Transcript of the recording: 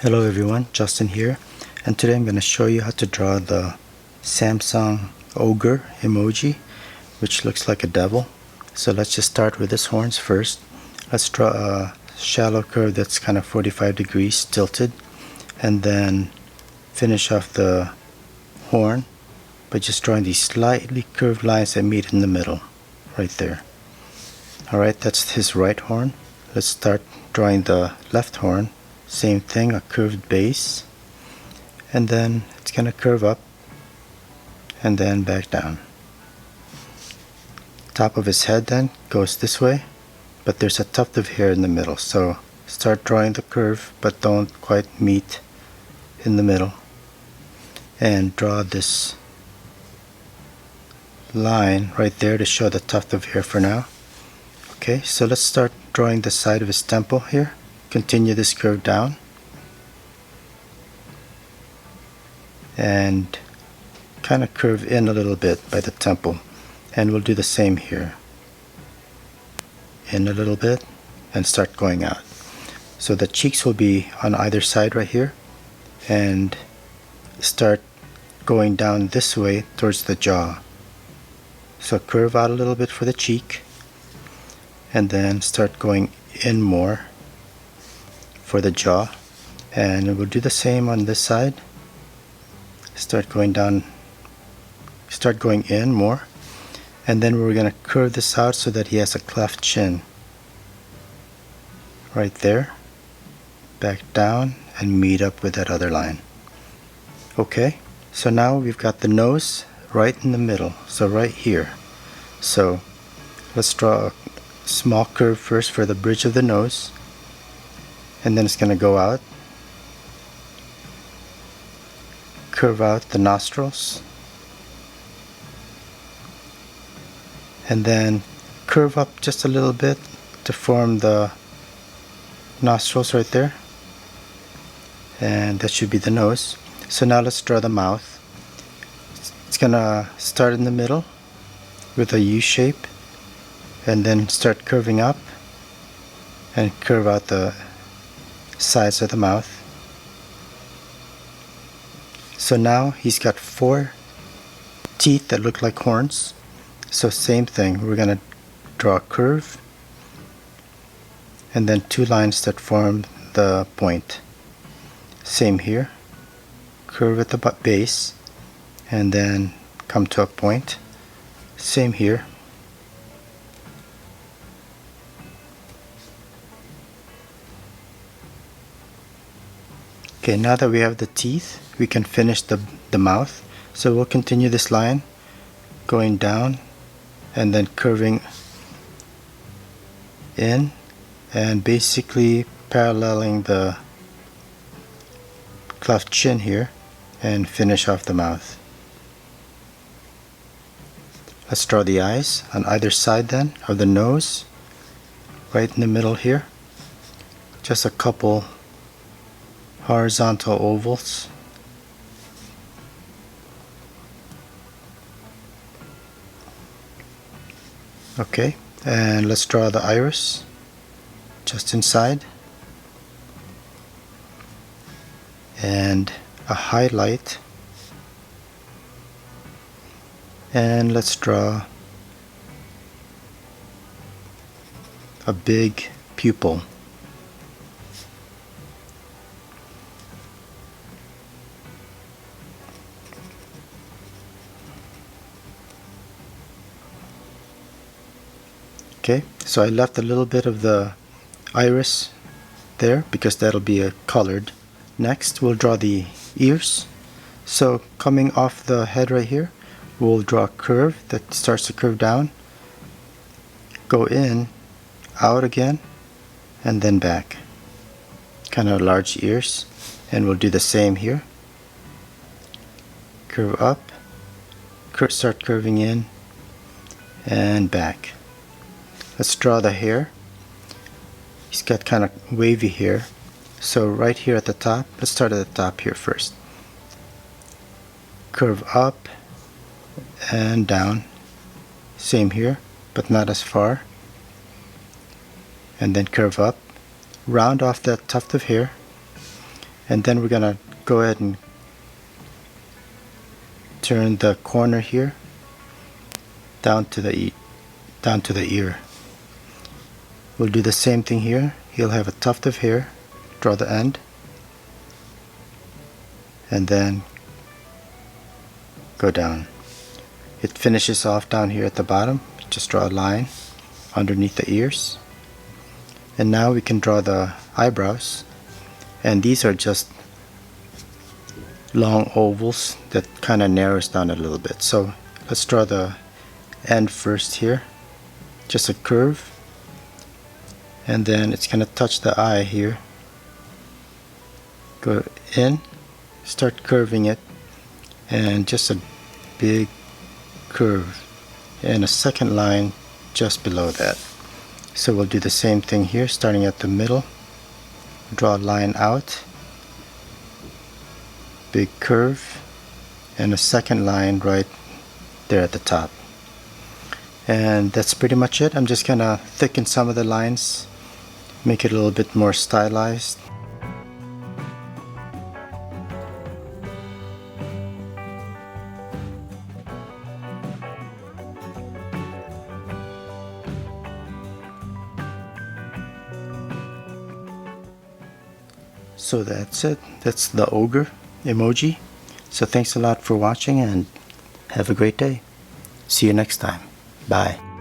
Hello everyone, Justin here, and today I'm going to show you how to draw the Samsung Ogre emoji, which looks like a devil. So let's just start with his horns first. Let's draw a shallow curve that's kind of 45 degrees tilted, and then finish off the horn by just drawing these slightly curved lines that meet in the middle, right there. Alright, that's his right horn. Let's start drawing the left horn. Same thing, a curved base, and then it's going to curve up and then back down. Top of his head then goes this way, but there's a tuft of hair in the middle, so start drawing the curve but don't quite meet in the middle, and draw this line right there to show the tuft of hair for now. Okay, so let's start drawing the side of his temple here. Continue this curve down and kind of curve in a little bit by the temple, and we'll do the same here. In a little bit and start going out. So the cheeks will be on either side right here, and start going down this way towards the jaw. So curve out a little bit for the cheek and then start going in more for the jaw, and we'll do the same on this side. Start going down, start going in more, and then we're going to curve this out so that he has a cleft chin right there, back down and meet up with that other line. Okay, so now we've got the nose right in the middle, so right here. So let's draw a small curve first for the bridge of the nose, and then it's going to go out, curve out the nostrils, and then curve up just a little bit to form the nostrils right there, and that should be the nose. So now let's draw the mouth. It's going to start in the middle with a U shape and then start curving up and curve out the sides of the mouth. So now he's got 4 teeth that look like horns. So same thing, we're going to draw a curve and then 2 lines that form the point. Same here, curve at the base and then come to a point. Same here. Okay, now that we have the teeth, we can finish the mouth. So we'll continue this line going down and then curving in and basically paralleling the cleft chin here and finish off the mouth. Let's draw the eyes on either side then of the nose, right in the middle here. Just a couple horizontal ovals. Okay, and let's draw the iris just inside, and a highlight, and let's draw a big pupil. Okay, so I left a little bit of the iris there because that'll be colored. Next we'll draw the ears. So coming off the head right here, we'll draw a curve that starts to curve down, go in, out again, and then back. Kind of large ears, and we'll do the same here. Curve up, start curving in, and back. Let's draw the hair. He's got kind of wavy hair. So right here at the top, let's start at the top here first. Curve up and down. Same here, but not as far. And then curve up. Round off that tuft of hair And then we're gonna go ahead and turn the corner here down to the ear. We'll do the same thing here. He'll have a tuft of hair. Draw the end, and then go down. It finishes off down here at the bottom. Just draw a line underneath the ears. And now we can draw the eyebrows, and these are just long ovals that kind of narrows down a little bit. So let's draw the end first here, just a curve, and then it's going to touch the eye here. Go in, start curving it, and just a big curve, and a second line just below that. So we'll do the same thing here, starting at the middle. Draw a line out, big curve, and a second line right there at the top. And that's pretty much it. I'm just gonna thicken some of the lines, make it a little bit more stylized. So that's it. That's the Ogre emoji. So thanks a lot for watching, and have a great day. See you next time. Bye.